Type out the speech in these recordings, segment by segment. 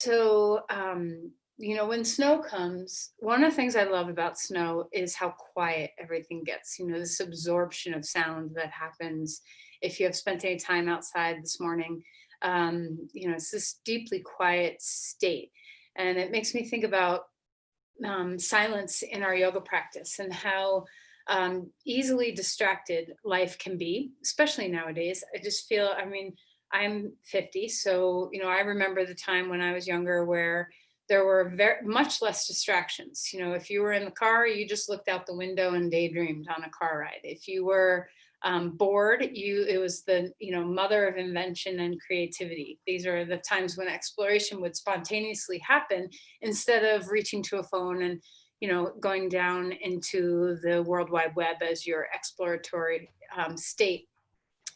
So, when snow comes, one of the things I love about snow is how quiet everything gets. This absorption of sound that happens if you have spent any time outside this morning. It's this deeply quiet state. And it makes me think about silence in our yoga practice and how easily distracted life can be, especially nowadays. I just feel, I'm 50, so I remember the time when I was younger where there were very much less distractions. If you were in the car, you just looked out the window and daydreamed on a car ride. If you were bored, it was the mother of invention and creativity. These are the times when exploration would spontaneously happen instead of reaching to a phone and going down into the World Wide Web as your exploratory state.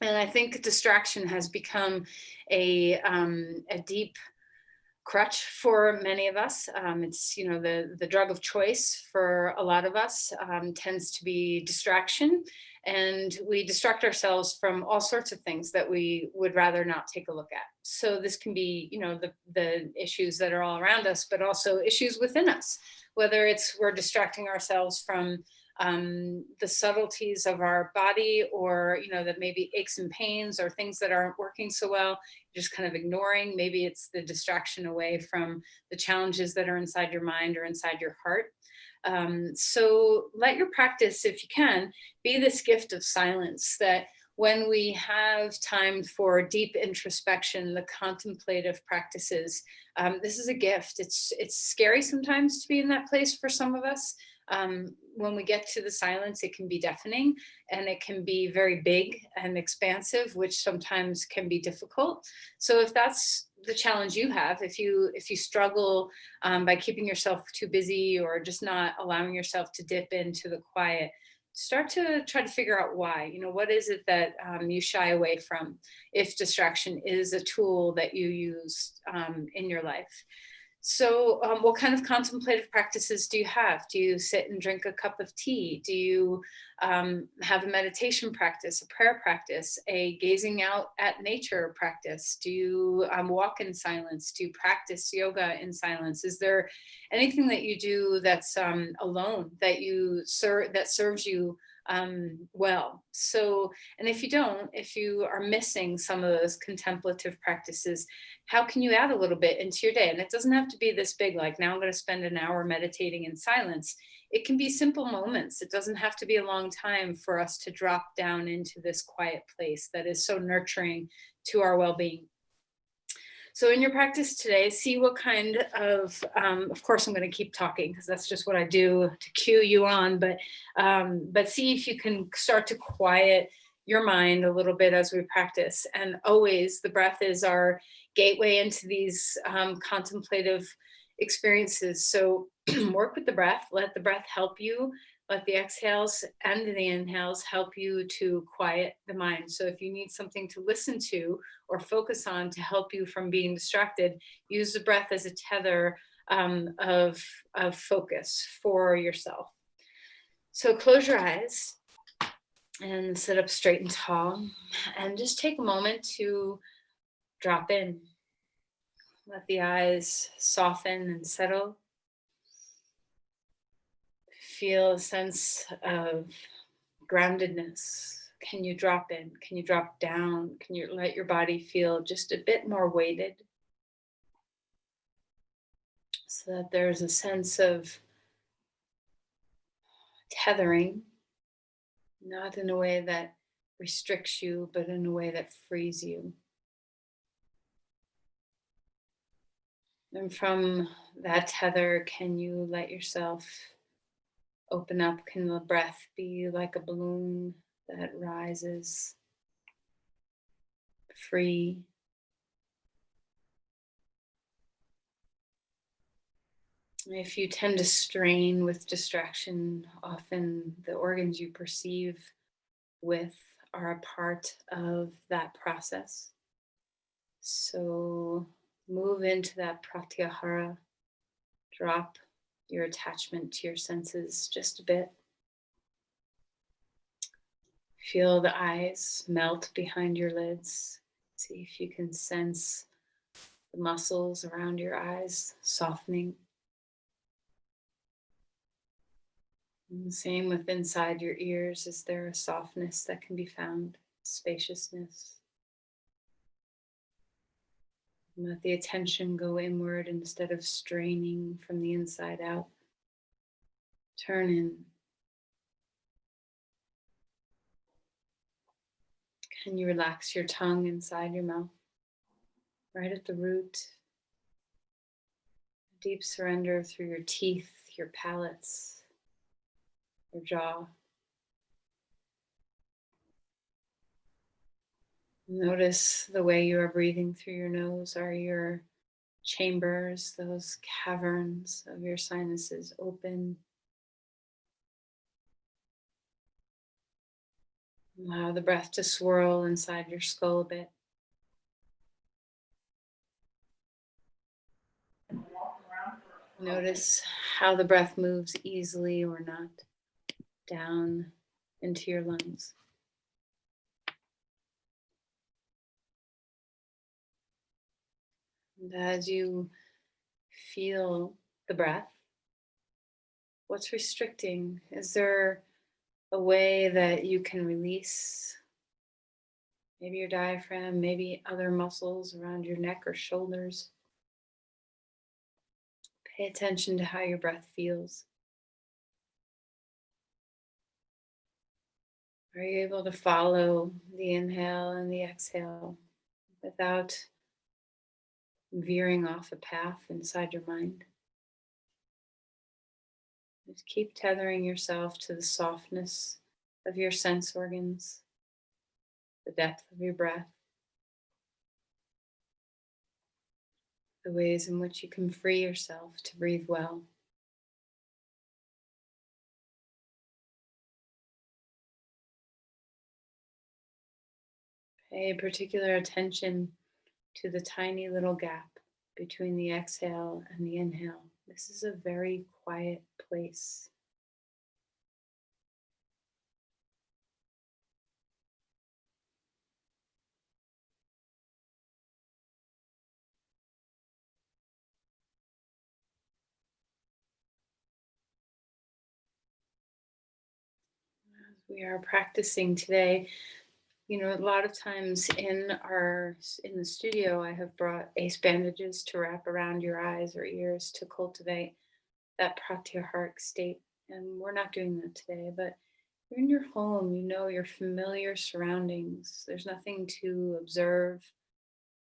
And I think distraction has become a deep crutch for many of us. It's the drug of choice for a lot of us tends to be distraction, and we distract ourselves from all sorts of things that we would rather not take a look at. So this can be the issues that are all around us, but also issues within us. Whether it's we're distracting ourselves from the subtleties of our body, or that maybe aches and pains or things that aren't working so well, just kind of ignoring. Maybe it's the distraction away from the challenges that are inside your mind or inside your heart. So let your practice, if you can, be this gift of silence, that when we have time for deep introspection, the contemplative practices, this is a gift. It's scary sometimes to be in that place for some of us. When we get to the silence, it can be deafening, and it can be very big and expansive, which sometimes can be difficult. So if that's the challenge you have, if you struggle by keeping yourself too busy or just not allowing yourself to dip into the quiet, start to try to figure out why. What is it that you shy away from, if distraction is a tool that you use in your life. So, what kind of contemplative practices do you have? Do you sit and drink a cup of tea? Do you have a meditation practice, a prayer practice, a gazing out at nature practice? Do you walk in silence? Do you practice yoga in silence? Is there anything that you do that's alone, that serves you well? So, and if you don't, if you are missing some of those contemplative practices, how can you add a little bit into your day? And it doesn't have to be this big, like now I'm going to spend an hour meditating in silence. It can be simple moments. It doesn't have to be a long time for us to drop down into this quiet place that is so nurturing to our well-being. So in your practice today, see what kind of course, I'm going to keep talking because that's just what I do to cue you on, but see if you can start to quiet your mind a little bit as we practice. And always the breath is our gateway into these contemplative experiences. So work with the breath, let the breath help you. Let the exhales and the inhales help you to quiet the mind. So if you need something to listen to or focus on to help you from being distracted, use the breath as a tether of focus for yourself. So close your eyes and sit up straight and tall, and just take a moment to drop in. Let the eyes soften and settle. Feel a sense of groundedness. Can you drop in? Can you drop down? Can you let your body feel just a bit more weighted, so that there's a sense of tethering, not in a way that restricts you, but in a way that frees you. And from that tether, can you let yourself open up? Can the breath be like a balloon that rises free? If you tend to strain with distraction, often the organs you perceive with are a part of that process. So move into that pratyahara. Drop your attachment to your senses just a bit. Feel the eyes melt behind your lids. See if you can sense the muscles around your eyes softening. And the same with inside your ears. Is there a softness that can be found? Spaciousness. Let the attention go inward instead of straining from the inside out. Turn in. Can you relax your tongue inside your mouth? Right at the root. Deep surrender through your teeth, your palates, your jaw. Notice the way you are breathing through your nose. Are your chambers, those caverns of your sinuses open? Allow the breath to swirl inside your skull a bit. Notice how the breath moves easily or not down into your lungs. And as you feel the breath, what's restricting? Is there a way that you can release maybe your diaphragm, maybe other muscles around your neck or shoulders? Pay attention to how your breath feels. Are you able to follow the inhale and the exhale without veering off a path inside your mind? Just keep tethering yourself to the softness of your sense organs, the depth of your breath, the ways in which you can free yourself to breathe well. Pay particular attention to the tiny little gap between the exhale and the inhale. This is a very quiet place. As we are practicing today, a lot of times in the studio, I have brought ace bandages to wrap around your eyes or ears to cultivate that pratyaharic state. And we're not doing that today, but you're in your home, your familiar surroundings. There's nothing to observe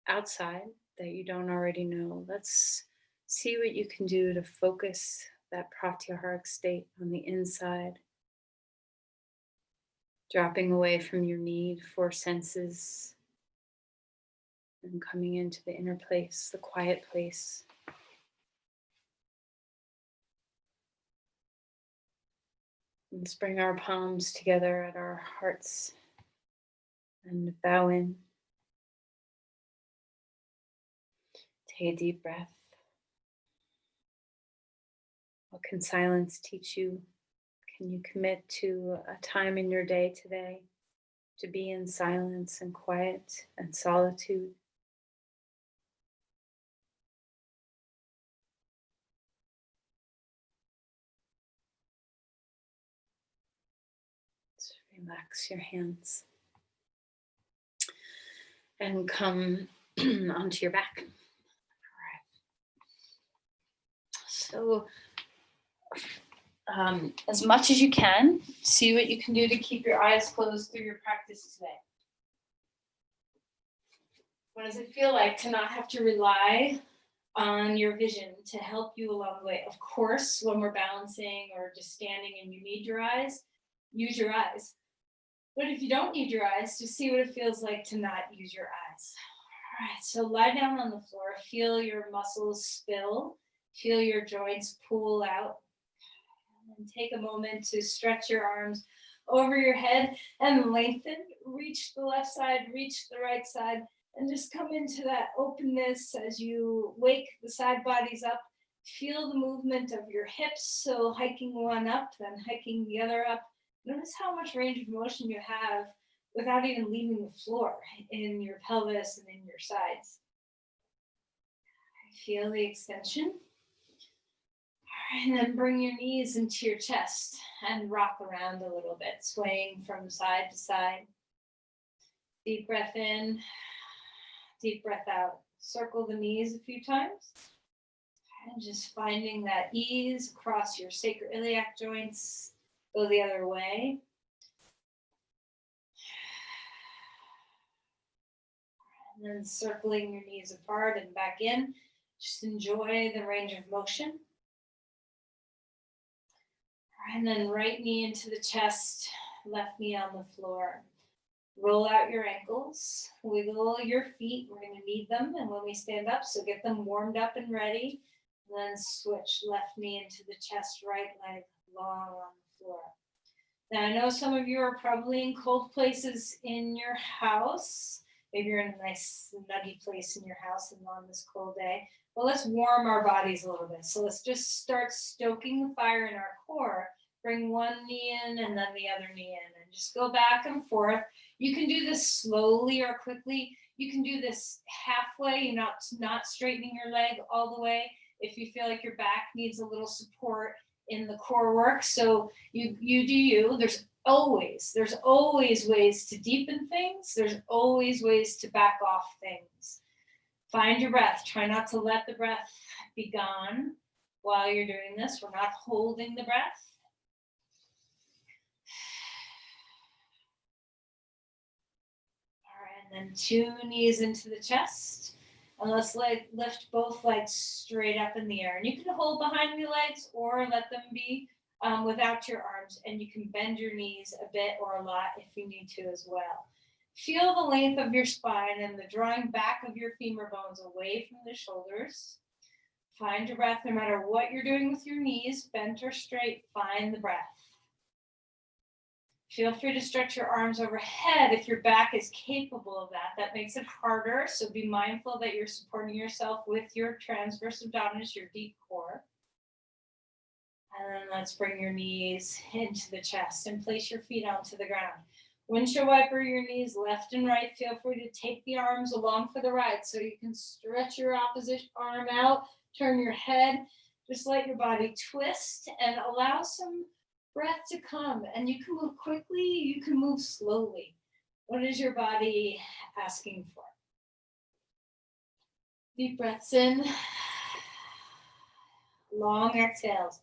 outside that you don't already know. Let's see what you can do to focus that pratyaharic state on the inside, dropping away from your need for senses and coming into the inner place, the quiet place. Let's bring our palms together at our hearts and bow in. Take a deep breath. What can silence teach you? Can you commit to a time in your day today to be in silence and quiet and solitude? Let's relax your hands and come onto your back. All right. So, as much as you can, see what you can do to keep your eyes closed through your practice today. What does it feel like to not have to rely on your vision to help you along the way? Of course, when we're balancing or just standing and you need your eyes, use your eyes. But if you don't need your eyes, just see what it feels like to not use your eyes. All right, so lie down on the floor, feel your muscles spill, feel your joints pool out, and take a moment to stretch your arms over your head and lengthen. Reach the left side, reach the right side, and just come into that openness as you wake the side bodies up. Feel the movement of your hips, so hiking one up, then hiking the other up. Notice how much range of motion you have without even leaving the floor in your pelvis and in your sides. Feel the extension. And then bring your knees into your chest and rock around a little bit, swaying from side to side. Deep breath in, deep breath out. Circle the knees a few times. And just finding that ease across your sacroiliac joints. Go the other way. And then circling your knees apart and back in. Just enjoy the range of motion. And then right knee into the chest, left knee on the floor. Roll out your ankles, wiggle your feet. We're going to need them. And when we stand up, so get them warmed up and ready. And then switch left knee into the chest, right leg long on the floor. Now, I know some of you are probably in cold places in your house. Maybe you're in a nice nuggy place in your house and on this cold day. Well, let's warm our bodies a little bit. So let's just start stoking the fire in our core. Bring one knee in and then the other knee in. And just go back and forth. You can do this slowly or quickly. You can do this halfway. You're not straightening your leg all the way. If you feel like your back needs a little support in the core work. So you do you. There's always ways to deepen things. There's always ways to back off things. Find your breath. Try not to let the breath be gone while you're doing this. We're not holding the breath. All right, and then 2 knees into the chest. And let's lift both legs straight up in the air. And you can hold behind your legs or let them be without your arms. And you can bend your knees a bit or a lot if you need to as well. Feel the length of your spine and the drawing back of your femur bones away from the shoulders. Find your breath no matter what you're doing with your knees, bent or straight, find the breath. Feel free to stretch your arms overhead if your back is capable of that. That makes it harder, so be mindful that you're supporting yourself with your transverse abdominis, your deep core. And then let's bring your knees into the chest and place your feet onto the ground. Windshield wiper your knees left and right. Feel free to take the arms along for the ride so you can stretch your opposite arm out, turn your head, just let your body twist and allow some breath to come. And you can move quickly, you can move slowly. What is your body asking for? Deep breaths in, long exhales.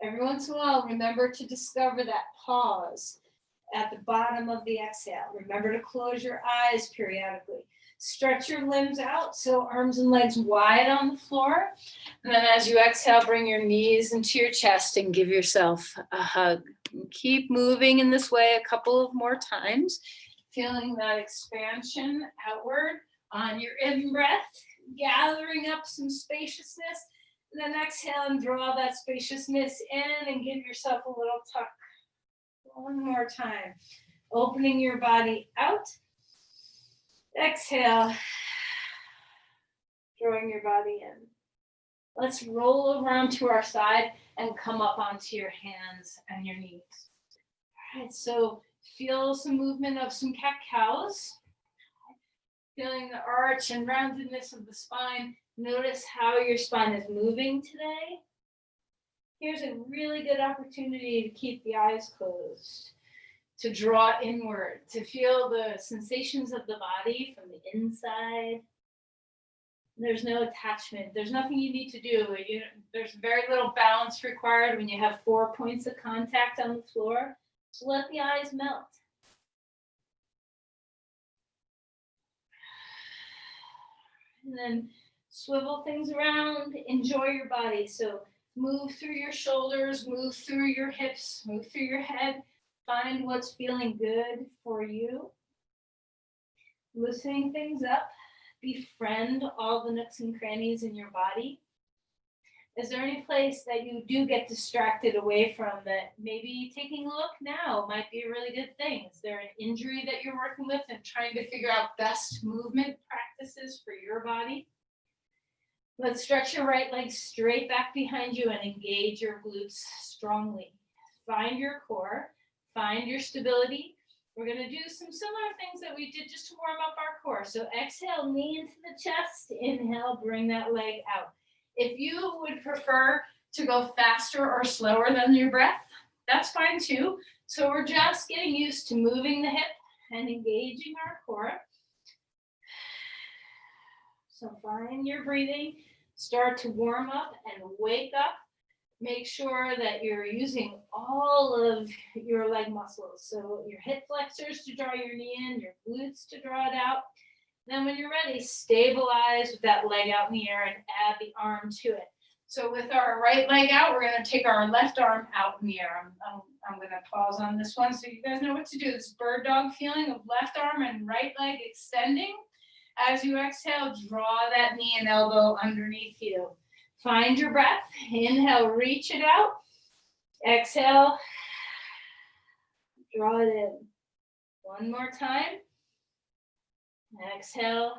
Every once in a while, remember to discover that pause at the bottom of the exhale. Remember to close your eyes periodically. Stretch your limbs out, so arms and legs wide on the floor. And then as you exhale, bring your knees into your chest and give yourself a hug. And keep moving in this way a couple of more times, feeling that expansion outward on your in-breath, gathering up some spaciousness. And then exhale and draw that spaciousness in and give yourself a little tuck. One more time. Opening your body out. Exhale. Drawing your body in. Let's roll over onto our side and come up onto your hands and your knees. All right, so feel some movement of some cat-cows. Feeling the arch and roundedness of the spine. Notice how your spine is moving today. Here's a really good opportunity to keep the eyes closed, to draw inward, to feel the sensations of the body from the inside. There's no attachment. There's nothing you need to do. There's very little balance required when you have 4 points of contact on the floor. So let the eyes melt. And then swivel things around. Enjoy your body. So move through your shoulders, move through your hips, move through your head. Find what's feeling good for you. Loosening things up. Befriend all the nooks and crannies in your body. Is there any place that you do get distracted away from that maybe taking a look now might be a really good thing? Is there an injury that you're working with and trying to figure out best movement practices for your body? Let's stretch your right leg straight back behind you and engage your glutes strongly. Find your core, find your stability. We're going to do some similar things that we did just to warm up our core. So exhale, knee into the chest. Inhale, bring that leg out. If you would prefer to go faster or slower than your breath, that's fine too. So we're just getting used to moving the hip and engaging our core. So find your breathing, start to warm up and wake up. Make sure that you're using all of your leg muscles. So your hip flexors to draw your knee in, your glutes to draw it out. Then when you're ready, stabilize with that leg out in the air and add the arm to it. So with our right leg out, we're going to take our left arm out in the air. I'm going to pause on this one so you guys know what to do. This bird dog feeling of left arm and right leg extending. As you exhale, draw that knee and elbow underneath you. Find your breath. Inhale, reach it out. Exhale, draw it in. One more time. Exhale.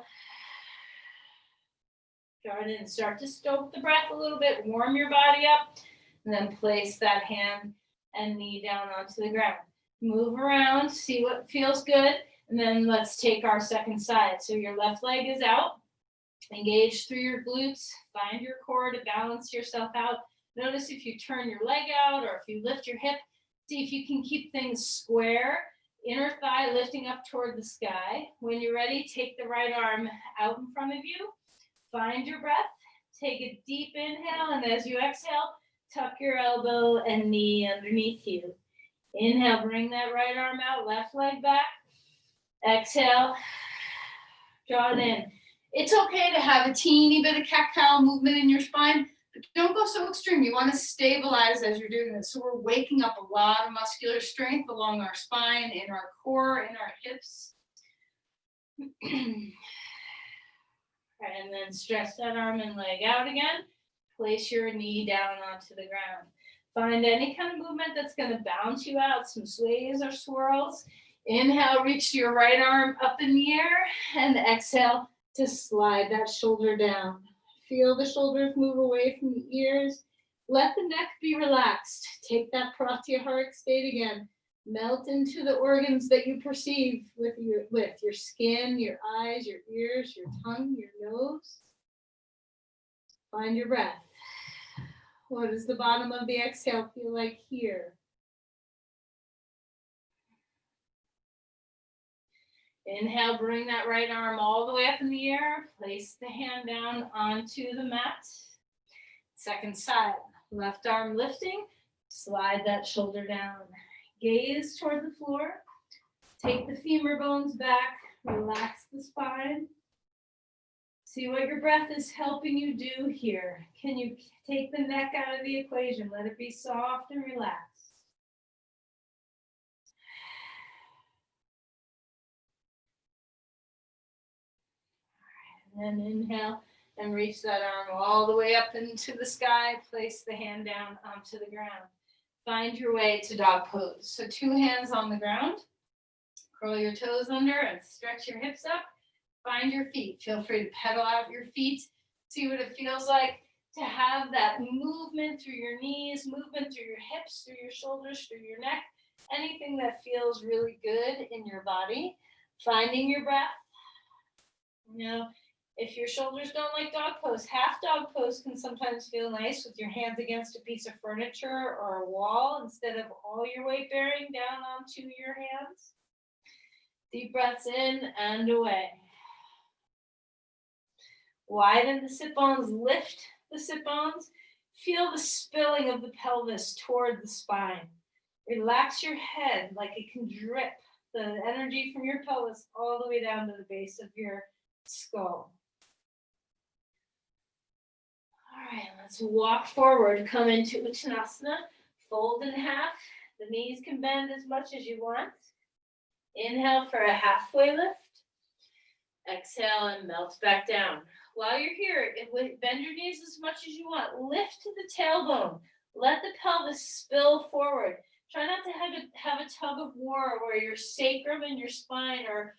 Draw it in. Start to stoke the breath a little bit. Warm your body up. And then place that hand and knee down onto the ground. Move around. See what feels good. And then let's take our second side. So your left leg is out. Engage through your glutes. Find your core to balance yourself out. Notice if you turn your leg out or if you lift your hip. See if you can keep things square. Inner thigh lifting up toward the sky. When you're ready, take the right arm out in front of you. Find your breath. Take a deep inhale, and as you exhale, tuck your elbow and knee underneath you. Inhale, bring that right arm out, left leg back. Exhale, draw it in. It's okay to have a teeny bit of cat-cow movement in your spine, but don't go so extreme. You want to stabilize as you're doing this. So we're waking up a lot of muscular strength along our spine, in our core, in our hips. And then stretch that arm and leg out again. Place your knee down onto the ground. Find any kind of movement that's going to bounce you out, some sways or swirls. Inhale, reach your right arm up in the air, and exhale to slide that shoulder down. Feel the shoulders move away from the ears. Let the neck be relaxed. Take that pratyaharic state again. Melt into the organs that you perceive with your skin, your eyes, your ears, your tongue, your nose. Find your breath. What does the bottom of the exhale feel like here? Inhale, bring that right arm all the way up in the air. Place the hand down onto the mat. Second side, left arm lifting. Slide that shoulder down. Gaze toward the floor. Take the femur bones back. Relax the spine. See what your breath is helping you do here. Can you take the neck out of the equation? Let it be soft and relaxed. All right, and then inhale and reach that arm all the way up into the sky. Place the hand down onto the ground. Find your way to dog pose. So 2 hands on the ground. Curl your toes under and stretch your hips up. Find your feet. Feel free to pedal out your feet. See what it feels like to have that movement through your knees, movement through your hips, through your shoulders, through your neck. Anything that feels really good in your body. Finding your breath. Now, if your shoulders don't like dog pose, half dog pose can sometimes feel nice with your hands against a piece of furniture or a wall instead of all your weight bearing down onto your hands. Deep breaths in and away. Widen the sit bones, lift the sit bones. Feel the spilling of the pelvis toward the spine. Relax your head like it can drip the energy from your pelvis all the way down to the base of your skull. All right, let's walk forward. Come into Uttanasana. Fold in half. The knees can bend as much as you want. Inhale for a halfway lift. Exhale and melt back down. While you're here, bend your knees as much as you want. Lift to the tailbone. Let the pelvis spill forward. Try not to have a tug of war where your sacrum and your spine are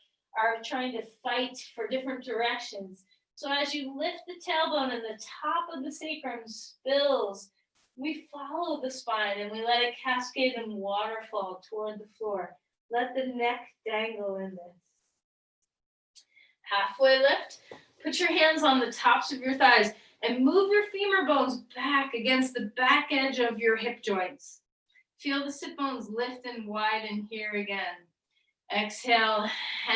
trying to fight for different directions. So as you lift the tailbone and the top of the sacrum spills, we follow the spine and we let it cascade and waterfall toward the floor. Let the neck dangle in this. Halfway lift. Put your hands on the tops of your thighs. And move your femur bones back against the back edge of your hip joints. Feel the sit bones lift and widen here again. Exhale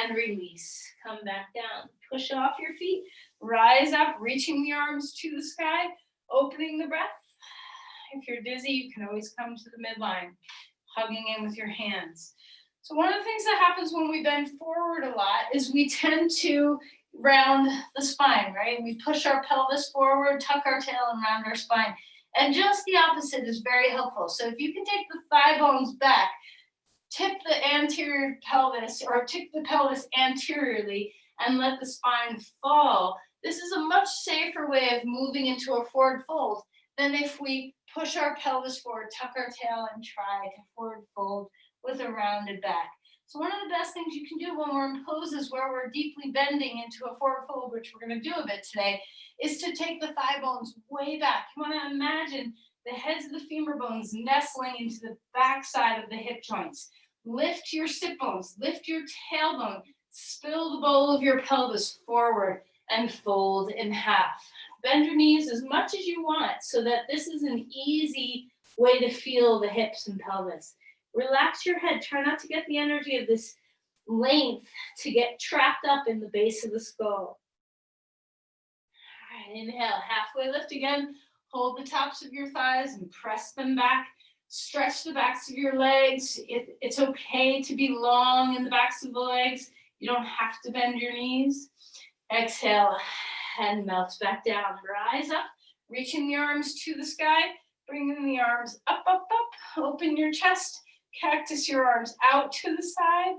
and release. Come back down. Push off your feet. Rise up, reaching the arms to the sky, opening the breath. If you're dizzy, you can always come to the midline, hugging in with your hands. So one of the things that happens when we bend forward a lot is we tend to round the spine, right? We push our pelvis forward, tuck our tail, and round our spine. And just the opposite is very helpful. So if you can take the thigh bones back, tip the anterior pelvis, or tip the pelvis anteriorly and let the spine fall, this is a much safer way of moving into a forward fold than if we push our pelvis forward, tuck our tail, and try to forward fold with a rounded back. So one of the best things you can do when we're in poses where we're deeply bending into a forward fold, which we're going to do a bit today, is to take the thigh bones way back. You want to imagine the heads of the femur bones nestling into the back side of the hip joints. Lift your sit bones, lift your tailbone, spill the bowl of your pelvis forward and fold in half. Bend your knees as much as you want so that this is an easy way to feel the hips and pelvis. Relax your head. Try not to get the energy of this length to get trapped up in the base of the skull. All right, inhale, halfway lift again. Hold the tops of your thighs and press them back. Stretch the backs of your legs. It's okay to be long in the backs of the legs. You don't have to bend your knees. Exhale and melt back down. Rise up, reaching the arms to the sky. Bringing the arms up, up, up. Open your chest. Cactus your arms out to the side.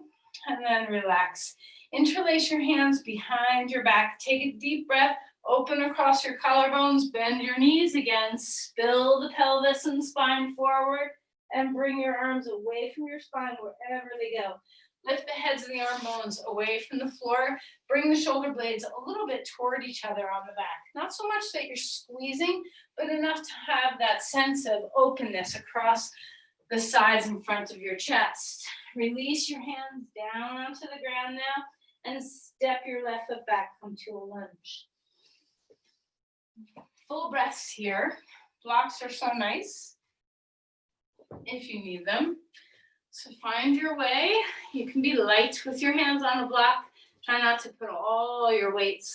And then relax. Interlace your hands behind your back. Take a deep breath. Open across your collarbones. Bend your knees again. Spill the pelvis and spine forward. And bring your arms away from your spine wherever they go. Lift the heads of the arm bones away from the floor. Bring the shoulder blades a little bit toward each other on the back. Not so much that you're squeezing, but enough to have that sense of openness across the sides and front of your chest. Release your hands down onto the ground now and step your left foot back, come to a lunge. Full breaths here. Blocks are so nice if you need them. So find your way. You can be light with your hands on a block. Try not to put all your weight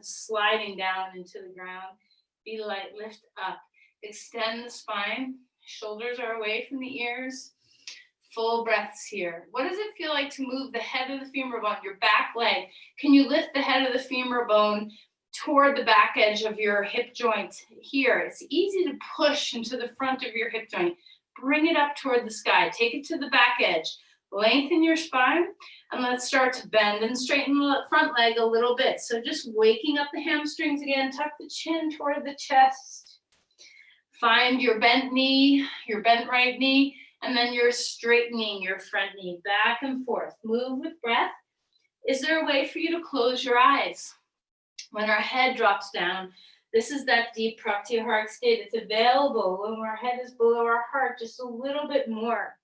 sliding down into the ground. Be light, lift up. Extend the spine. Shoulders are away from the ears. Full breaths here. What does it feel like to move the head of the femur bone, your back leg? Can you lift the head of the femur bone toward the back edge of your hip joint here? It's easy to push into the front of your hip joint. Bring it up toward the sky. Take it to the back edge. Lengthen your spine, and let's start to bend and straighten the front leg a little bit. So just waking up the hamstrings again. Tuck the chin toward the chest. Find your bent knee, your bent right knee, and then you're straightening your front knee back and forth. Move with breath. Is there a way for you to close your eyes? When our head drops down, this is that deep pratyaharic state. It's available when our head is below our heart, just a little bit more.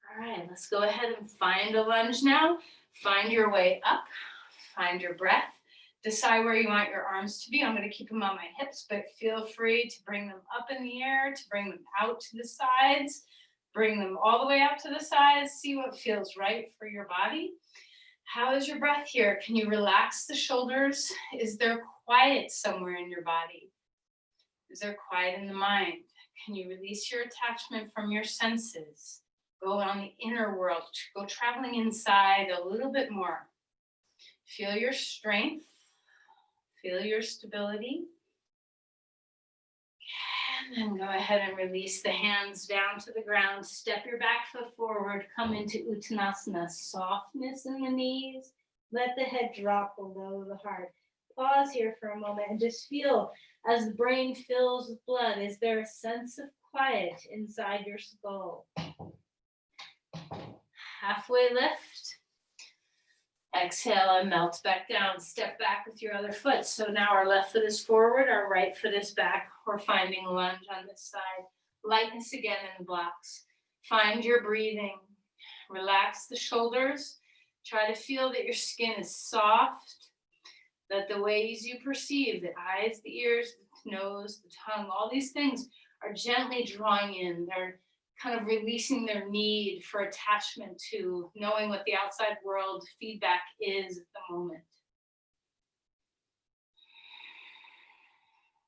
All right, let's go ahead and find a lunge now. Find your way up, find your breath. Decide where you want your arms to be. I'm going to keep them on my hips, but feel free to bring them up in the air, to bring them out to the sides, bring them all the way out to the sides. See what feels right for your body. How is your breath here? Can you relax the shoulders? Is there quiet somewhere in your body? Is there quiet in the mind? Can you release your attachment from your senses? Go on the inner world. Go traveling inside a little bit more. Feel your strength. Feel your stability. And then go ahead and release the hands down to the ground. Step your back foot forward. Come into Uttanasana. Softness in the knees. Let the head drop below the heart. Pause here for a moment and just feel as the brain fills with blood. Is there a sense of quiet inside your skull? Halfway lift. Exhale and melt back down. Step back with your other foot. So now our left foot is forward, our right foot is back. We're finding lunge on this side. Lightness again in the blocks. Find your breathing. Relax the shoulders. Try to feel that your skin is soft, that the ways you perceive, the eyes, the ears, the nose, the tongue, all these things are gently drawing in. They're kind of releasing their need for attachment to knowing what the outside world feedback is at the moment.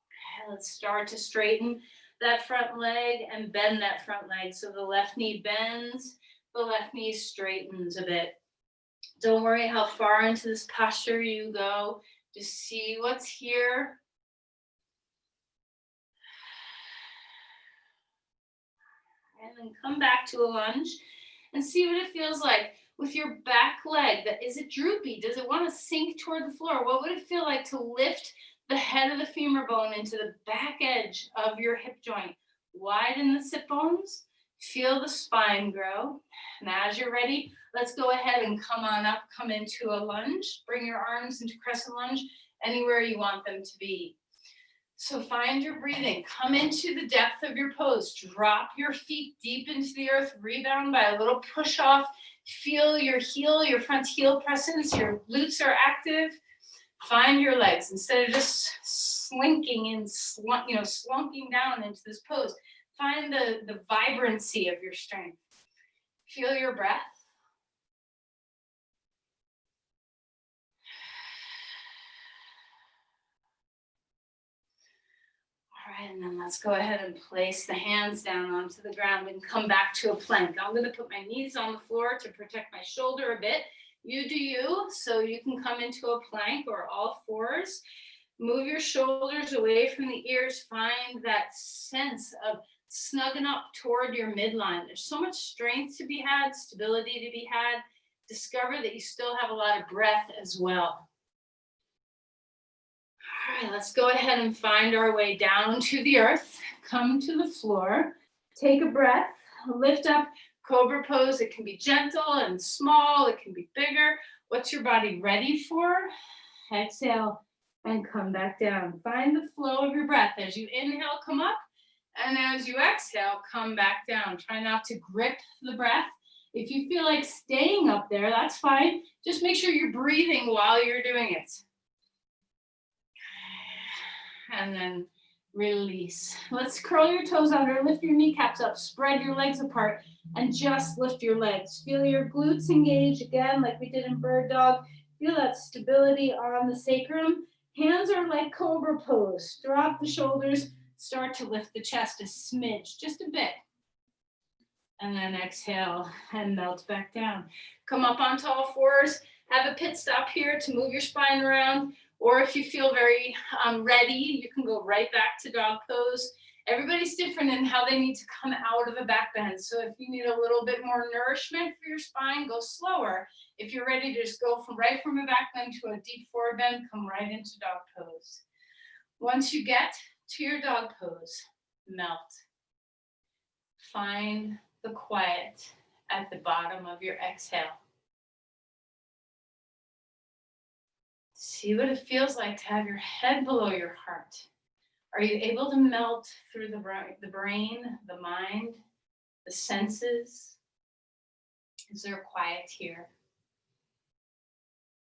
Okay, let's start to straighten that front leg and bend that front leg. So the left knee bends, the left knee straightens a bit. Don't worry how far into this posture you go. Just see what's here. And then come back to a lunge and see what it feels like with your back leg. Is it droopy? Does it want to sink toward the floor? What would it feel like to lift the head of the femur bone into the back edge of your hip joint? Widen the sit bones. Feel the spine grow. And as you're ready, let's go ahead and come on up, come into a lunge. Bring your arms into crescent lunge anywhere you want them to be. So find your breathing. Come into the depth of your pose. Drop your feet deep into the earth. Rebound by a little push off. Feel your heel, your front heel presence. Your glutes are active. Find your legs. Instead of just slinking and slunking down into this pose, find the vibrancy of your strength. Feel your breath. All right, and then let's go ahead and place the hands down onto the ground and come back to a plank. I'm going to put my knees on the floor to protect my shoulder a bit. You do you, so you can come into a plank or all fours. Move your shoulders away from the ears. Find that sense of snugging up toward your midline. There's so much strength to be had, stability to be had. Discover that you still have a lot of breath as well. All right, let's go ahead and find our way down to the earth. Come to the floor. Take a breath. Lift up. Cobra pose. It can be gentle and small. It can be bigger. What's your body ready for? Exhale and come back down. Find the flow of your breath. As you inhale, come up. And as you exhale, come back down. Try not to grip the breath. If you feel like staying up there, that's fine. Just make sure you're breathing while you're doing it. And then release. Let's curl your toes under, lift your kneecaps up, spread your legs apart, and just lift your legs. Feel your glutes engage again, like we did in bird dog. Feel that stability on the sacrum. Hands are like cobra pose. Drop the shoulders, start to lift the chest a smidge, just a bit. And then exhale and melt back down. Come up onto all fours. Have a pit stop here to move your spine around. Or if you feel very ready, you can go right back to dog pose. Everybody's different in how they need to come out of a back bend. So if you need a little bit more nourishment for your spine, go slower. If you're ready to just go right from a back bend to a deep forward bend, come right into dog pose. Once you get to your dog pose, melt. Find the quiet at the bottom of your exhale. See what it feels like to have your head below your heart. Are you able to melt through the brain, the mind, the senses? Is there quiet here?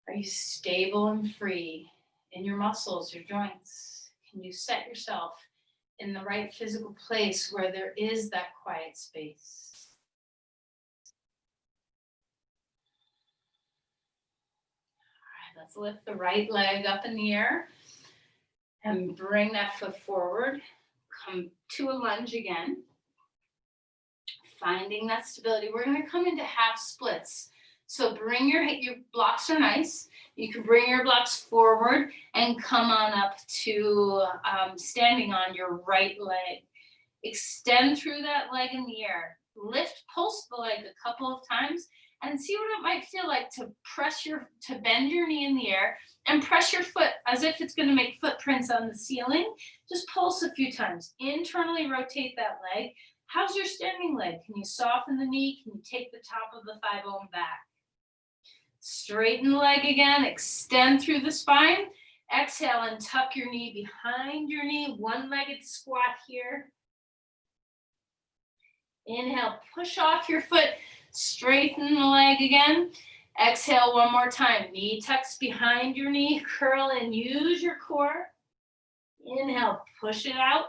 Are you stable and free in your muscles, your joints? Can you set yourself in the right physical place where there is that quiet space? Let's lift the right leg up in the air and bring that foot forward. Come to a lunge again. Finding that stability. We're going to come into half splits. So bring your blocks are nice. You can bring your blocks forward and come on up to standing on your right leg. Extend through that leg in the air. Lift, pulse the leg a couple of times and see what it might feel like to bend your knee in the air and press your foot as if it's going to make footprints on the ceiling. Just pulse a few times. Internally rotate that leg. How's your standing leg? Can you soften the knee? Can you take the top of the thigh bone back? Straighten the leg again. Extend through the spine. Exhale and tuck your knee behind your knee. One-legged squat here. Inhale, push off your foot. Straighten the leg again. Exhale one more time. Knee tucks behind your knee. Curl and use your core. Inhale, push it out.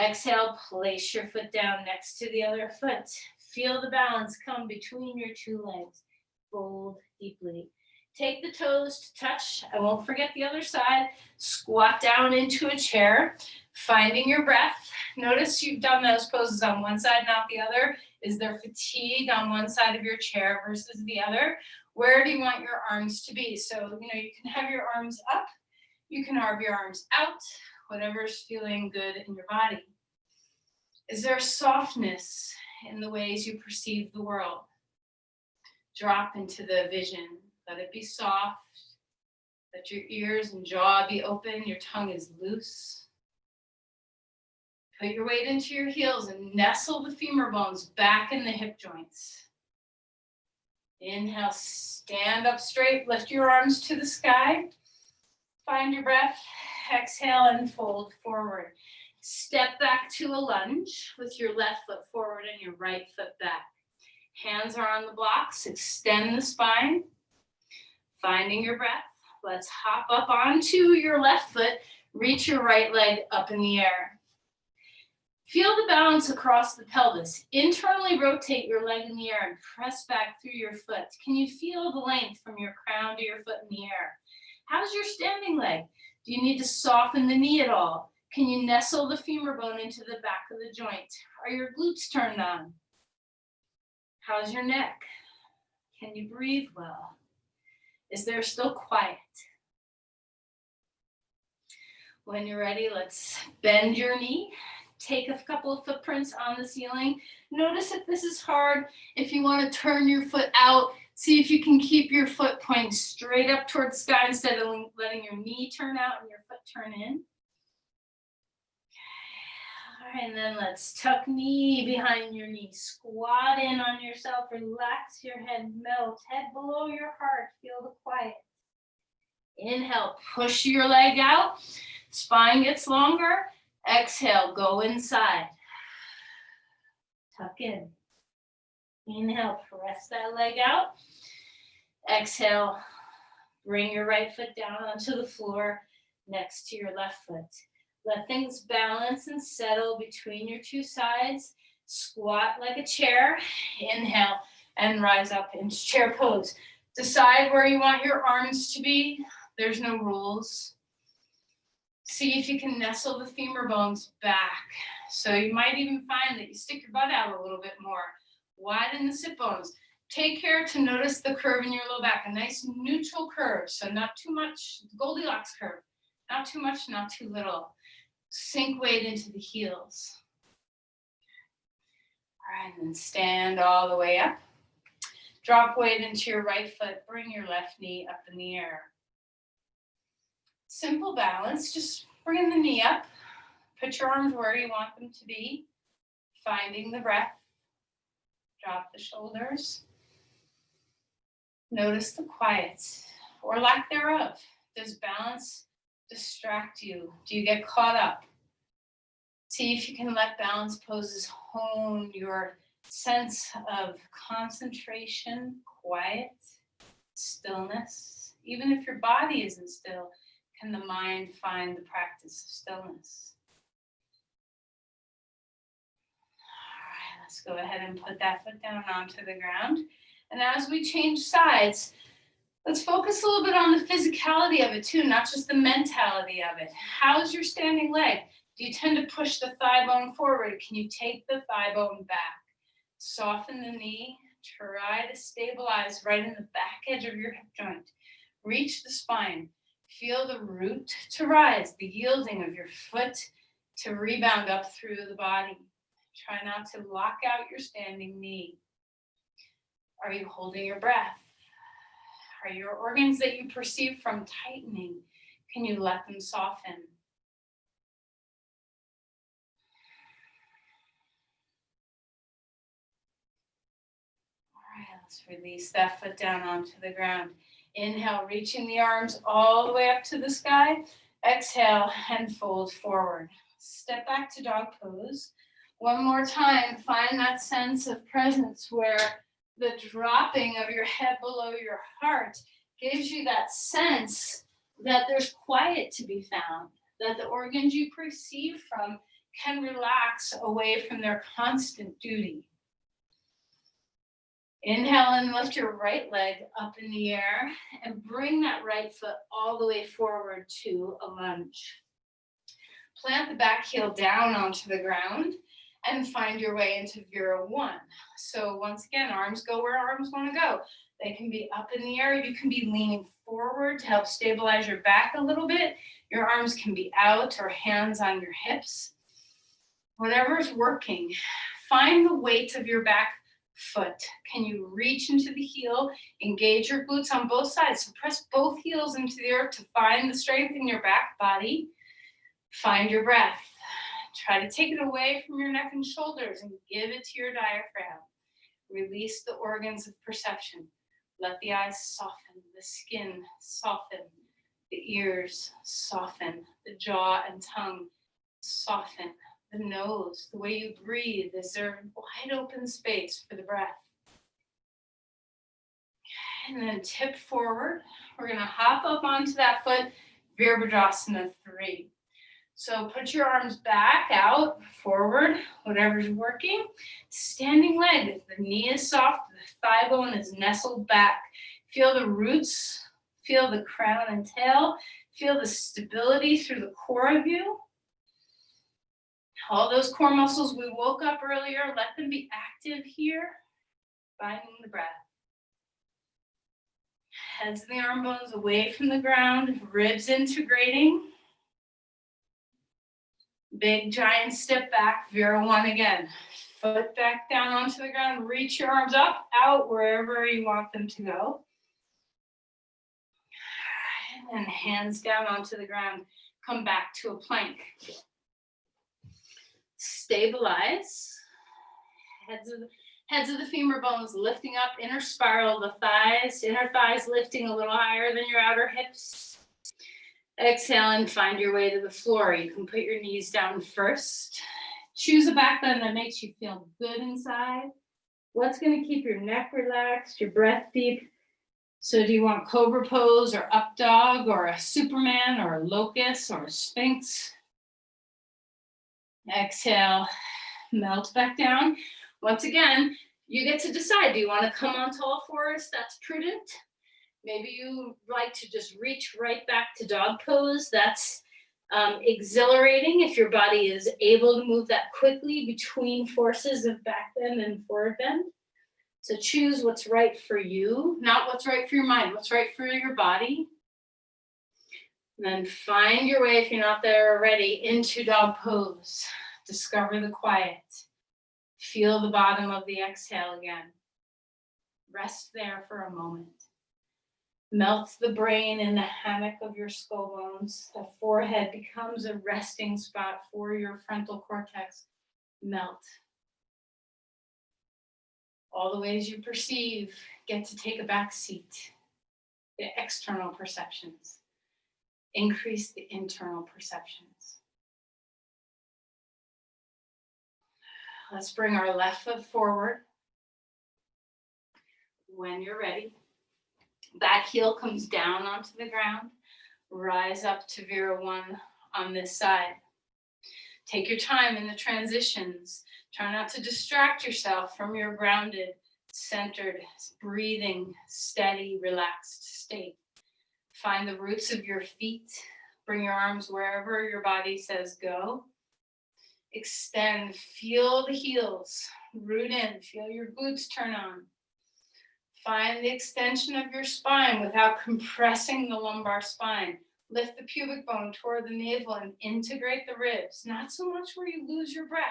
Exhale, place your foot down next to the other foot. Feel the balance come between your two legs. Fold deeply. Take the toes to touch. I won't forget the other side. Squat down into a chair, finding your breath. Notice you've done those poses on one side, not the other. Is there fatigue on one side of your chair versus the other? Where do you want your arms to be? So, you can have your arms up. You can have your arms out, whatever's feeling good in your body. Is there softness in the ways you perceive the world? Drop into the vision. Let it be soft. Let your ears and jaw be open. Your tongue is loose. Put your weight into your heels and nestle the femur bones back in the hip joints. Inhale, stand up straight. Lift your arms to the sky. Find your breath. Exhale and fold forward. Step back to a lunge with your left foot forward and your right foot back. Hands are on the blocks. Extend the spine. Finding your breath. Let's hop up onto your left foot. Reach your right leg up in the air. Feel the balance across the pelvis. Internally rotate your leg in the air and press back through your foot. Can you feel the length from your crown to your foot in the air? How's your standing leg? Do you need to soften the knee at all? Can you nestle the femur bone into the back of the joint? Are your glutes turned on? How's your neck? Can you breathe well? Is there still quiet? When you're ready, let's bend your knee. Take a couple of footprints on the ceiling. Notice if this is hard. If you want to turn your foot out, see if you can keep your foot pointing straight up towards the sky instead of letting your knee turn out and your foot turn in. All right, and then let's tuck knee behind your knee. Squat in on yourself. Relax your head. Melt. Head below your heart. Feel the quiet. Inhale, push your leg out. Spine gets longer. Exhale, go inside. Tuck in. Inhale, press that leg out. Exhale, bring your right foot down onto the floor next to your left foot. Let things balance and settle between your two sides. Squat like a chair. Inhale and rise up into chair pose. Decide where you want your arms to be. There's no rules. See if you can nestle the femur bones back. So you might even find that you stick your butt out a little bit more. Widen the sit bones. Take care to notice the curve in your low back, a nice neutral curve. So not too much, Goldilocks curve. Not too much, not too little. Sink weight into the heels. All right, and then stand all the way up. Drop weight into your right foot. Bring your left knee up in the air. Simple balance, just bring the knee up. Put your arms where you want them to be. Finding the breath. Drop the shoulders. Notice the quiet or lack thereof. Does balance distract you? Do you get caught up? See if you can let balance poses hone your sense of concentration, quiet, stillness. Even if your body isn't still, can the mind find the practice of stillness? All right, let's go ahead and put that foot down onto the ground. And as we change sides, let's focus a little bit on the physicality of it too, not just the mentality of it. How's your standing leg? Do you tend to push the thigh bone forward? Can you take the thigh bone back? Soften the knee. Try to stabilize right in the back edge of your hip joint. Reach the spine. Feel the root to rise, the yielding of your foot to rebound up through the body. Try not to lock out your standing knee. Are you holding your breath? Are your organs that you perceive from tightening, can you let them soften? All right, let's release that foot down onto the ground. Inhale, reaching the arms all the way up to the sky. Exhale and fold forward. Step back to dog pose. One more time, find that sense of presence where The dropping of your head below your heart gives you that sense that there's quiet to be found, that the organs you perceive from can relax away from their constant duty. Inhale and lift your right leg up in the air and bring that right foot all the way forward to a lunge. Plant the back heel down onto the ground and find your way into Vira 1. So once again, arms go where arms want to go. They can be up in the air. You can be leaning forward to help stabilize your back a little bit. Your arms can be out or hands on your hips. Whatever's working, find the weight of your back foot. Can you reach into the heel, engage your glutes on both sides? So press both heels into the earth to find the strength in your back body. Find your breath. Try to take it away from your neck and shoulders and give it to your diaphragm. Release the organs of perception. Let the eyes soften, the skin soften, the ears soften, the jaw and tongue soften, the nose, the way you breathe. Is there wide open space for the breath? And then tip forward. We're going to hop up onto that foot, Virabhadrasana 3. So put your arms back out, forward, whatever's working. Standing leg, the knee is soft, the thigh bone is nestled back. Feel the roots, feel the crown and tail, feel the stability through the core of you. All those core muscles we woke up earlier, let them be active here, finding the breath. Heads of the arm bones away from the ground, ribs integrating. Big giant step back, Vira 1 again. Foot back down onto the ground, reach your arms up, out, wherever you want them to go. And then hands down onto the ground, come back to a plank. Stabilize. Heads of the femur bones lifting up, inner spiral, the thighs, inner thighs lifting a little higher than your outer hips. Exhale and find your way to the floor. You can put your knees down first. Choose a back bend that makes you feel good inside. What's going to keep your neck relaxed, your breath deep? So do you want cobra pose or up dog or a Superman or a locust or a sphinx? Exhale, melt back down. Once again, you get to decide. Do you want to come onto all fours? That's prudent. Maybe you like to just reach right back to dog pose. That's exhilarating if your body is able to move that quickly between forces of back bend and forward bend. So choose what's right for you, not what's right for your mind, what's right for your body. And then find your way, if you're not there already, into dog pose. Discover the quiet. Feel the bottom of the exhale again. Rest there for a moment. Melt the brain in the hammock of your skull bones. The forehead becomes a resting spot for your frontal cortex. Melt. All the ways you perceive get to take a back seat. The external perceptions. Increase the internal perceptions. Let's bring our left foot forward. When you're ready. Back heel comes down onto the ground. Rise up to Vira 1 on this side. Take your time in the transitions. Try not to distract yourself from your grounded, centered, breathing, steady, relaxed state. Find the roots of your feet. Bring your arms wherever your body says go. Extend, feel the heels. Root in, feel your glutes turn on. Find the extension of your spine without compressing the lumbar spine. Lift the pubic bone toward the navel and integrate the ribs. Not so much where you lose your breath.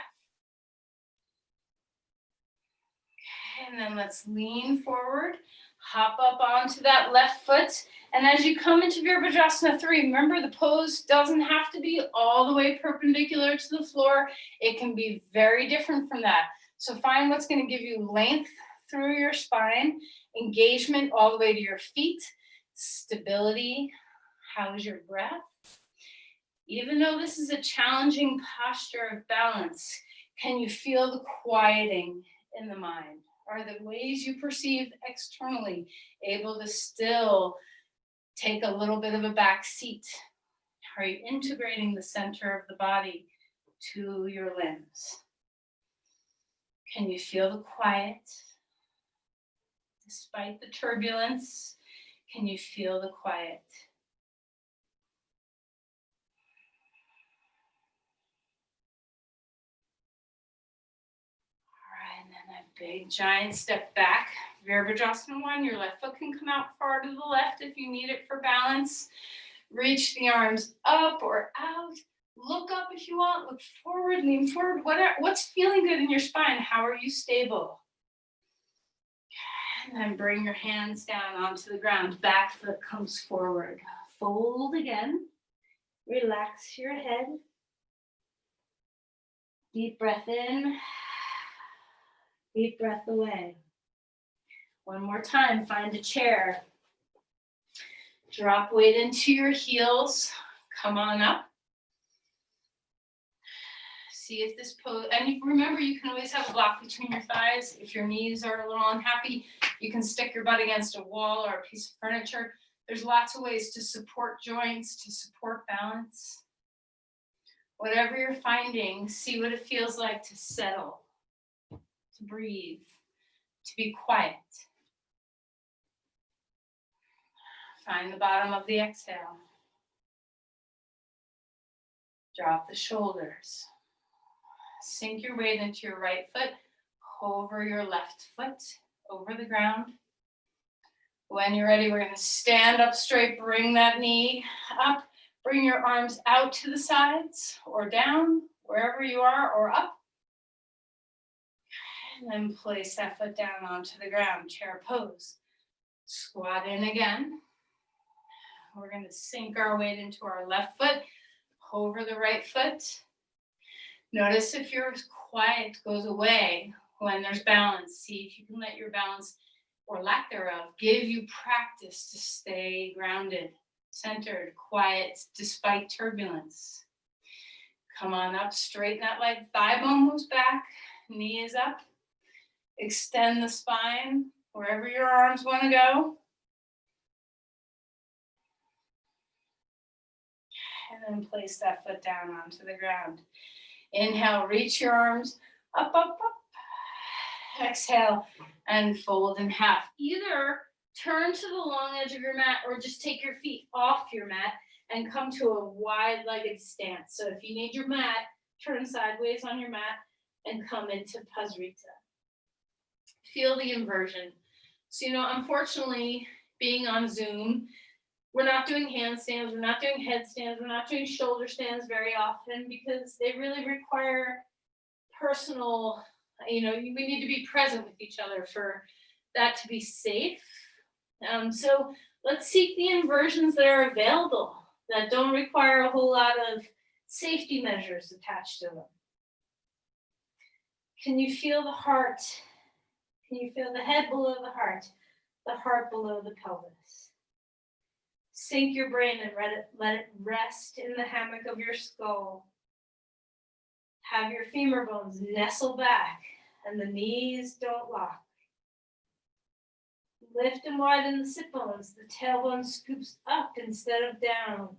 Okay, and then let's lean forward. Hop up onto that left foot. And as you come into Virabhadrasana 3, remember the pose doesn't have to be all the way perpendicular to the floor. It can be very different from that. So find what's going to give you length through your spine, engagement all the way to your feet, stability. How's your breath? Even though this is a challenging posture of balance, can you feel the quieting in the mind? are the ways you perceive externally able to still take a little bit of a back seat? Are you integrating the center of the body to your limbs? Can you feel the quiet? Despite the turbulence, can you feel the quiet? All right, and then a big giant step back. Virabhadrasana 1, your left foot can come out far to the left if you need it for balance. Reach the arms up or out. Look up if you want, look forward, lean forward. What's feeling good in your spine? How are you stable? And then bring your hands down onto the ground. Back foot comes forward. Fold again. Relax your head. Deep breath in. Deep breath away. One more time, find a chair. Drop weight into your heels. Come on up. See if this pose, and remember, you can always have a block between your thighs. If your knees are a little unhappy, you can stick your butt against a wall or a piece of furniture. There's lots of ways to support joints, to support balance. Whatever you're finding, see what it feels like to settle, to breathe, to be quiet. Find the bottom of the exhale. Drop the shoulders. Sink your weight into your right foot, over your left foot, over the ground. When you're ready, we're going to stand up straight, bring that knee up, bring your arms out to the sides or down, wherever you are, or up. And then place that foot down onto the ground, chair pose. Squat in again. We're going to sink our weight into our left foot, over the right foot. Notice if your quiet goes away when there's balance. See if you can let your balance or lack thereof give you practice to stay grounded, centered, quiet, despite turbulence. Come on up, straighten that leg, thigh bone moves back, knee is up. Extend the spine wherever your arms want to go. And then place that foot down onto the ground. Inhale, reach your arms up, up, up. Exhale, and fold in half. Either turn to the long edge of your mat or just take your feet off your mat and come to a wide-legged stance. So if you need your mat, turn sideways on your mat and come into Pasrita. Feel the inversion. So, unfortunately, being on Zoom, we're not doing handstands, we're not doing headstands, we're not doing shoulder stands very often because they really require personal, we need to be present with each other for that to be safe. So let's seek the inversions that are available that don't require a whole lot of safety measures attached to them. Can you feel the heart? Can you feel the head below the heart below the pelvis? Sink your brain and let it rest in the hammock of your skull. Have your femur bones nestle back and the knees don't lock. Lift and widen the sit bones. The tailbone scoops up instead of down.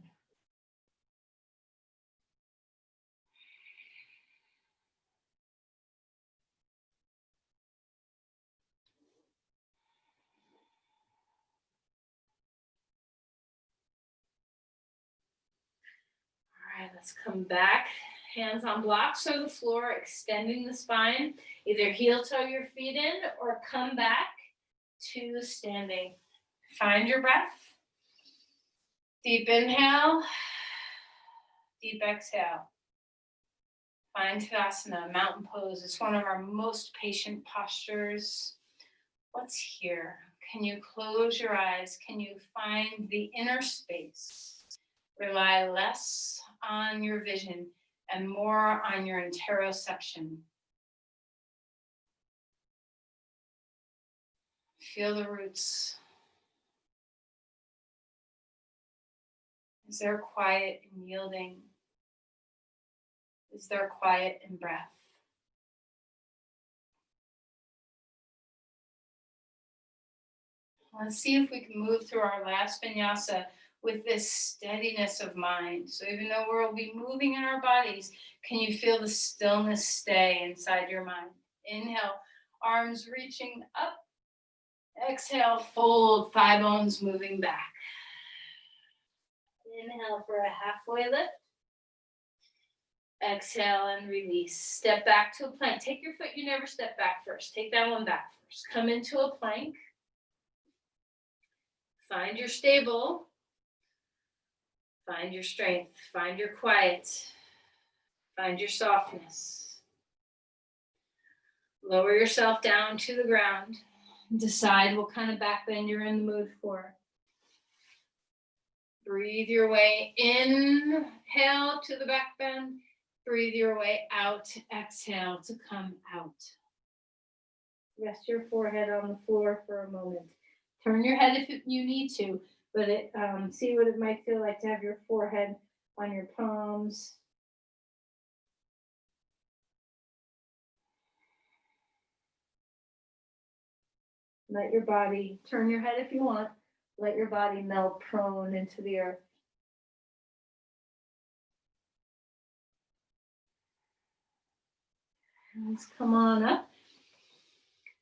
All right, let's come back. Hands on blocks or the floor, extending the spine. Either heel toe your feet in or come back to standing. Find your breath. Deep inhale, deep exhale. Find Tadasana, mountain pose. It's one of our most patient postures. What's here? Can you close your eyes? Can you find the inner space? Rely less on your vision and more on your interoception. Feel the roots. Is there quiet and yielding? Is there quiet and breath? Let's see if we can move through our last vinyasa with this steadiness of mind. So even though we'll be moving in our bodies, can you feel the stillness stay inside your mind? Inhale, arms reaching up. Exhale, fold, thigh bones moving back. Inhale for a halfway lift. Exhale and release. Step back to a plank. Take your foot, you never step back first. Take that one back first. Come into a plank. Find your stable. Find your strength. Find your quiet. Find your softness. Lower yourself down to the ground. Decide what kind of back bend you're in the mood for. Breathe your way inhale to the back bend. Breathe your way out. Exhale to come out. Rest your forehead on the floor for a moment. Turn your head if you need to, but see what it might feel like to have your forehead on your palms. Let your body, turn your head if you want, let your body melt prone into the earth. Let's come on up.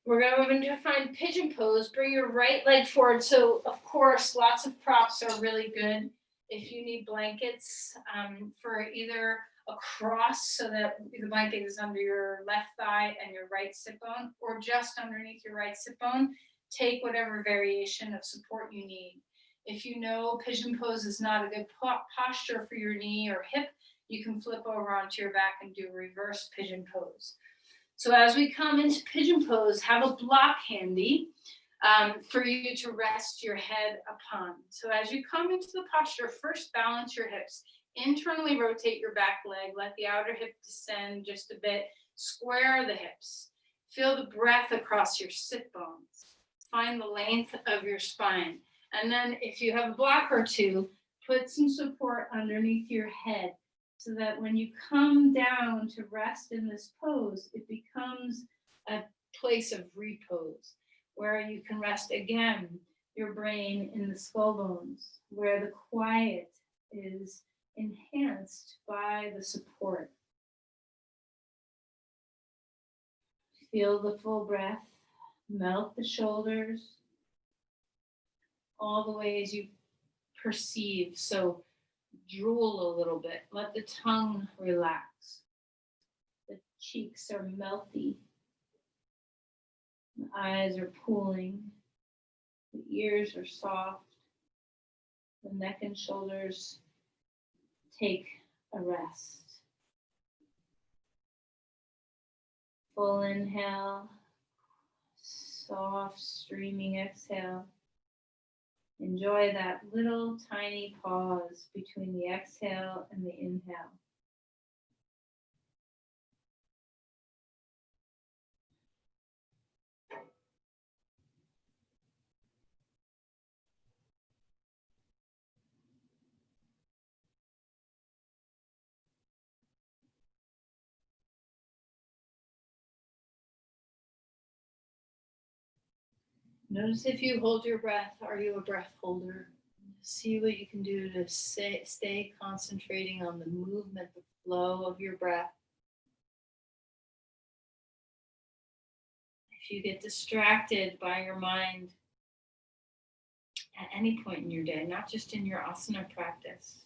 We're going to move into a fine pigeon pose. Bring your right leg forward. So, of course, lots of props are really good. If you need blankets for either a cross so that the blanket is under your left thigh and your right sit bone, or just underneath your right sit bone, take whatever variation of support you need. If you know pigeon pose is not a good posture for your knee or hip, you can flip over onto your back and do reverse pigeon pose. So as we come into pigeon pose, have a block handy for you to rest your head upon. So as you come into the posture, first balance your hips. Internally rotate your back leg. Let the outer hip descend just a bit. Square the hips. Feel the breath across your sit bones. Find the length of your spine. And then if you have a block or two, put some support underneath your head, so that when you come down to rest in this pose, it becomes a place of repose, where you can rest again your brain in the skull bones, where the quiet is enhanced by the support. Feel the full breath, melt the shoulders, all the ways you perceive. So drool a little bit, let the tongue relax. The cheeks are melty. The eyes are pooling. The ears are soft. The neck and shoulders take a rest. Full inhale, soft streaming exhale. Enjoy that little tiny pause between the exhale and the inhale. Notice if you hold your breath, are you a breath holder? See what you can do to stay concentrating on the movement, the flow of your breath. If you get distracted by your mind at any point in your day, not just in your asana practice,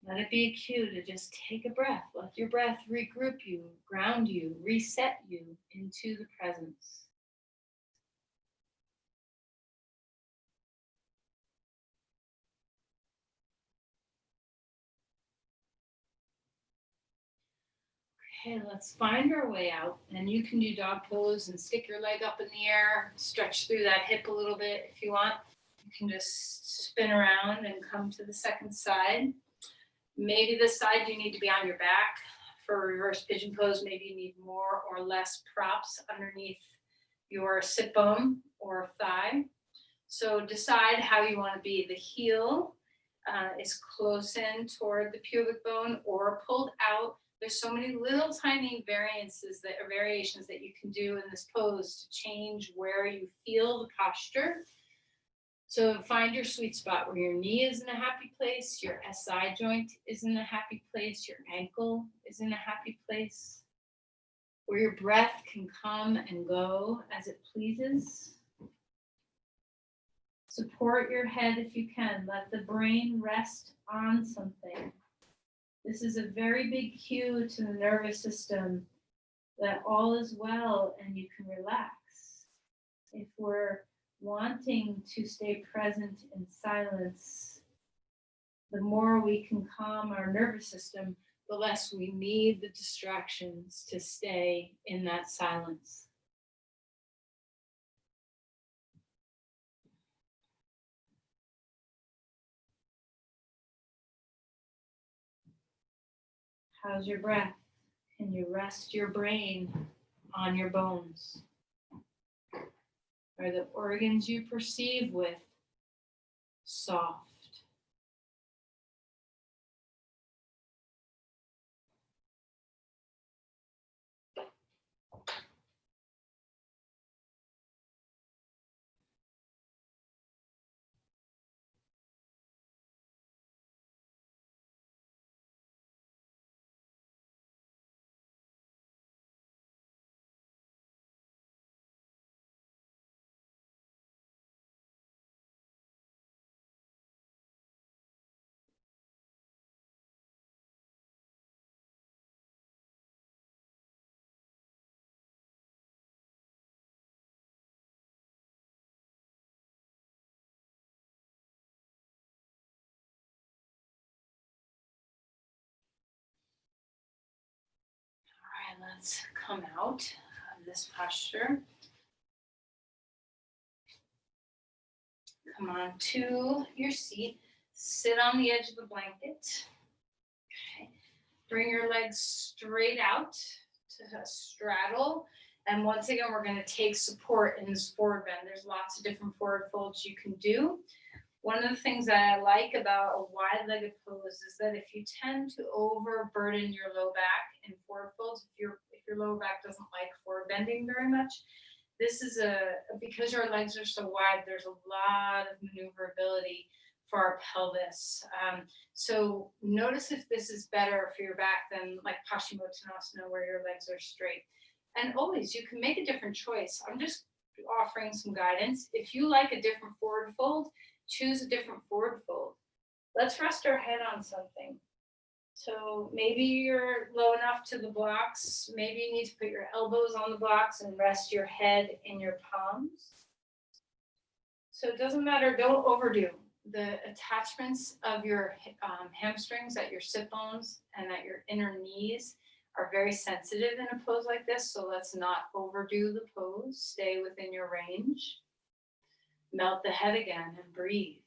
let it be a cue to just take a breath. Let your breath regroup you, ground you, reset you into the presence. Okay, let's find our way out. And you can do dog pose and stick your leg up in the air, stretch through that hip a little bit if you want. You can just spin around and come to the second side. Maybe this side you need to be on your back. For reverse pigeon pose, maybe you need more or less props underneath your sit bone or thigh. So decide how you want to be. The heel is close in toward the pubic bone or pulled out. There's so many little tiny variations that you can do in this pose to change where you feel the posture. So find your sweet spot where your knee is in a happy place, your SI joint is in a happy place, your ankle is in a happy place, where your breath can come and go as it pleases. Support your head if you can. Let the brain rest on something. This is a very big cue to the nervous system that all is well and you can relax. If we're wanting to stay present in silence, the more we can calm our nervous system, the less we need the distractions to stay in that silence. How's your breath? Can you rest your brain on your bones? Are the organs you perceive with soft? All right, let's come out of this posture. Come on to your seat. Sit on the edge of the blanket. Okay. Bring your legs straight out to a straddle. And once again, we're going to take support in this forward bend. There's lots of different forward folds you can do. One of the things that I like about a wide-legged pose is that if you tend to overburden your low back in forward folds, if your lower back doesn't like forward bending very much, this is because our legs are so wide, there's a lot of maneuverability for our pelvis. So notice if this is better for your back than like Paschimottanasana, where your legs are straight. And always, you can make a different choice. I'm just offering some guidance. If you like a different forward fold, choose a different forward fold. Let's rest our head on something. So maybe you're low enough to the blocks. Maybe you need to put your elbows on the blocks and rest your head in your palms. So it doesn't matter, don't overdo. The attachments of your hamstrings at your sit bones and at your inner knees are very sensitive in a pose like this. So let's not overdo the pose. Stay within your range. Melt the head again and breathe.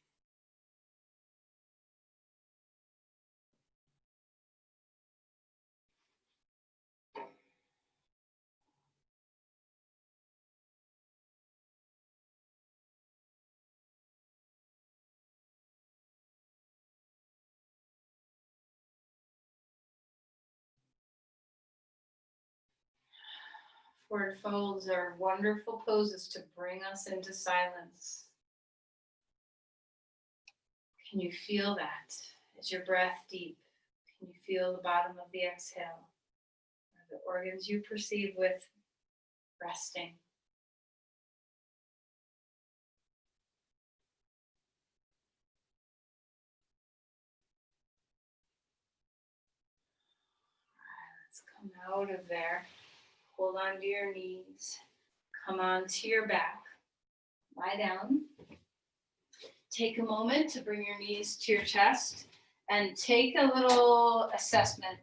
Forward folds are wonderful poses to bring us into silence. Can you feel that? Is your breath deep? Can you feel the bottom of the exhale? Are the organs you perceive with resting? Let's come out of there. Hold on to your knees. Come on to your back. Lie down. Take a moment to bring your knees to your chest and take a little assessment.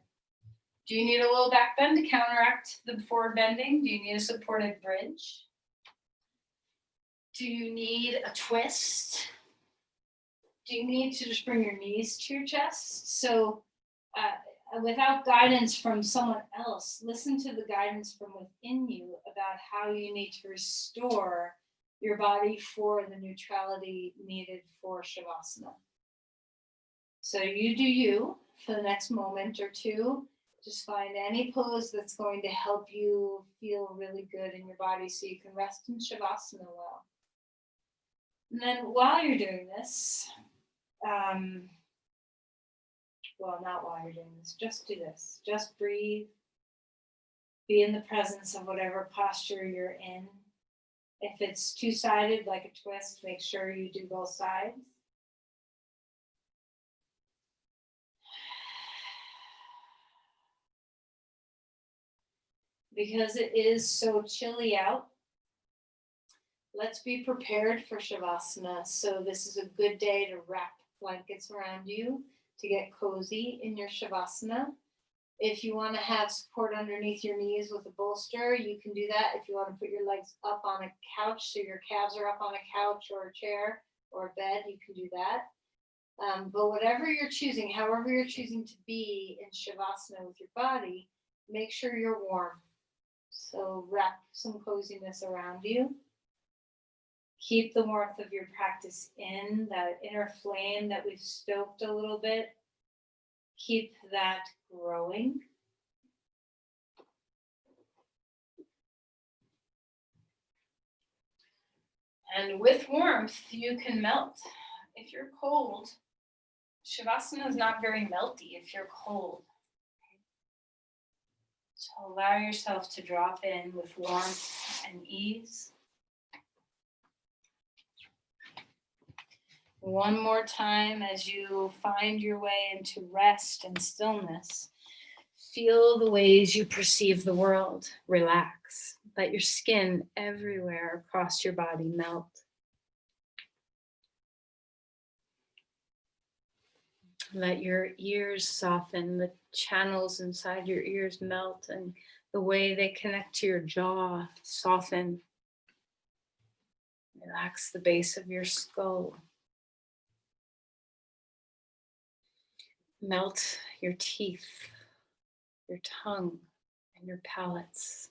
Do you need a little back bend to counteract the forward bending? Do you need a supported bridge? Do you need a twist? Do you need to just bring your knees to your chest? So without guidance from someone else, listen to the guidance from within you about how you need to restore your body for the neutrality needed for Shavasana. So you do you for the next moment or two. Just find any pose that's going to help you feel really good in your body so you can rest in Shavasana well. And then while you're doing this, um, well, not while you're doing this, just do this. Just breathe. Be in the presence of whatever posture you're in. If it's two-sided, like a twist, make sure you do both sides. Because it is so chilly out, let's be prepared for Shavasana. So this is a good day to wrap blankets around you, to get cozy in your Shavasana. If you want to have support underneath your knees with a bolster, you can do that. If you want to put your legs up on a couch, so your calves are up on a couch or a chair or a bed, you can do that. But whatever you're choosing, however you're choosing to be in Shavasana with your body, make sure you're warm. So wrap some coziness around you. Keep the warmth of your practice in, that inner flame that we've stoked a little bit. Keep that growing. And with warmth, you can melt. If you're cold, Shavasana is not very melty if you're cold. So allow yourself to drop in with warmth and ease. One more time as you find your way into rest and stillness. Feel the ways you perceive the world. Relax. Let your skin everywhere across your body melt. Let your ears soften, the channels inside your ears melt, and the way they connect to your jaw soften. Relax the base of your skull. Melt your teeth, your tongue, and your palates.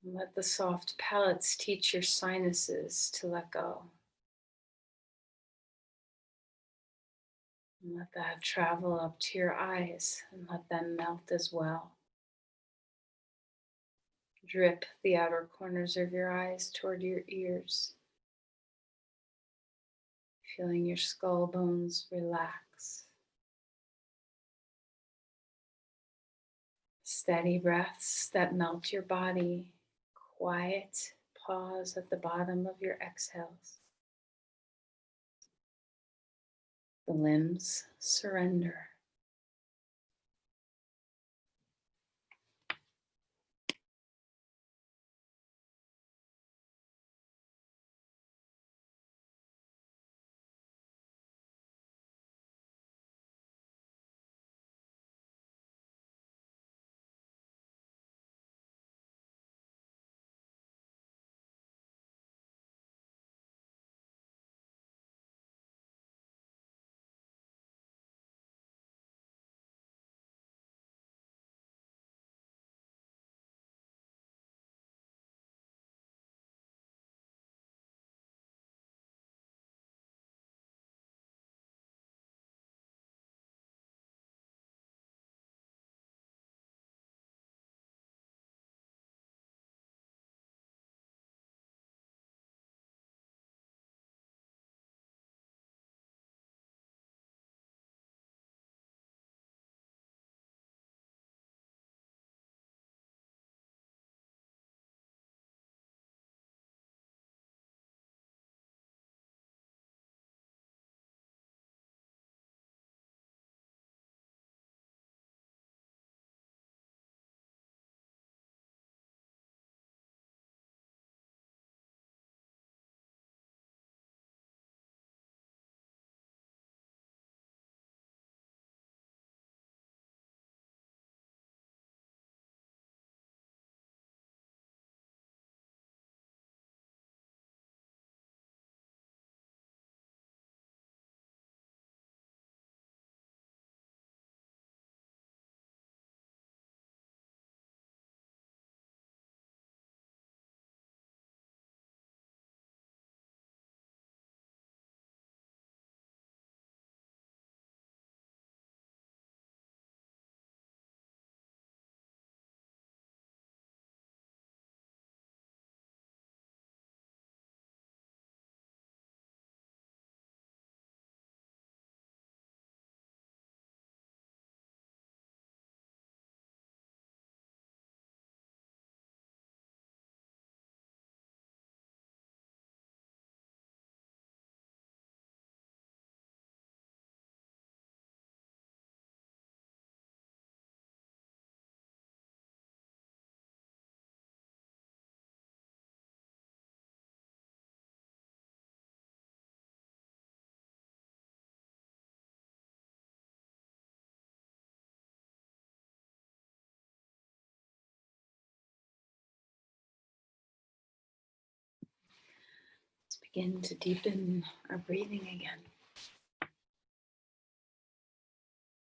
And let the soft palates teach your sinuses to let go. And let that travel up to your eyes and let them melt as well. Drip the outer corners of your eyes toward your ears. Feeling your skull bones relax. Steady breaths that melt your body. Quiet pause at the bottom of your exhales. The limbs surrender. Begin to deepen our breathing again.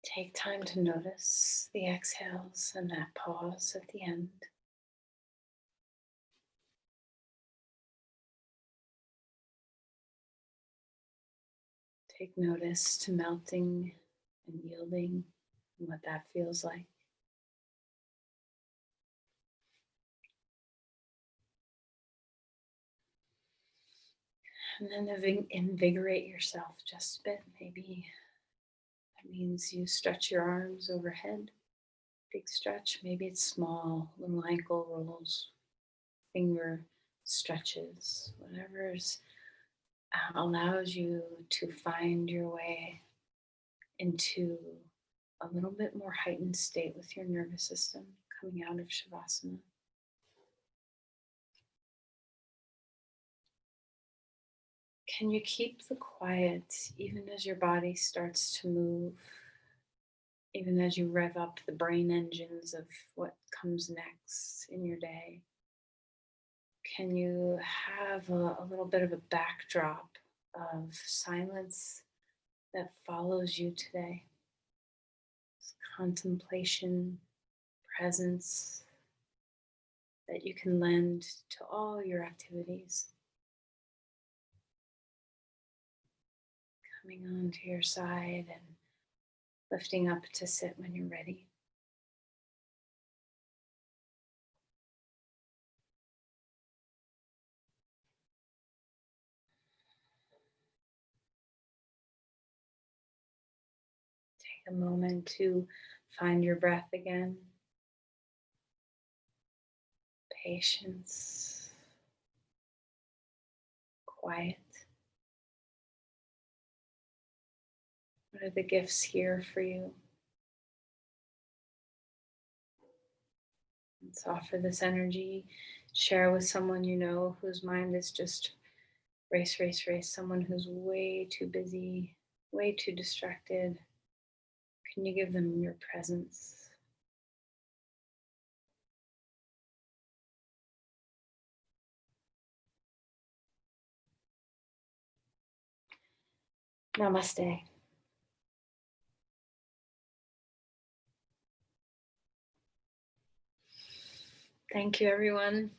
Take time to notice the exhales and that pause at the end. Take notice to melting and yielding and what that feels like. And then invigorate yourself just a bit. Maybe that means you stretch your arms overhead. Big stretch. Maybe it's small, little ankle rolls, finger stretches, whatever's allows you to find your way into a little bit more heightened state with your nervous system coming out of Shavasana. Can you keep the quiet even as your body starts to move, even as you rev up the brain engines of what comes next in your day? Can you have a little bit of a backdrop of silence that follows you today? Contemplation, presence that you can lend to all your activities. Coming onto your side and lifting up to sit when you're ready. Take a moment to find your breath again. Patience, quiet. What are the gifts here for you? Let's offer this energy. Share with someone you know whose mind is just race, race, race. Someone who's way too busy, way too distracted. Can you give them your presence? Namaste. Thank you, everyone.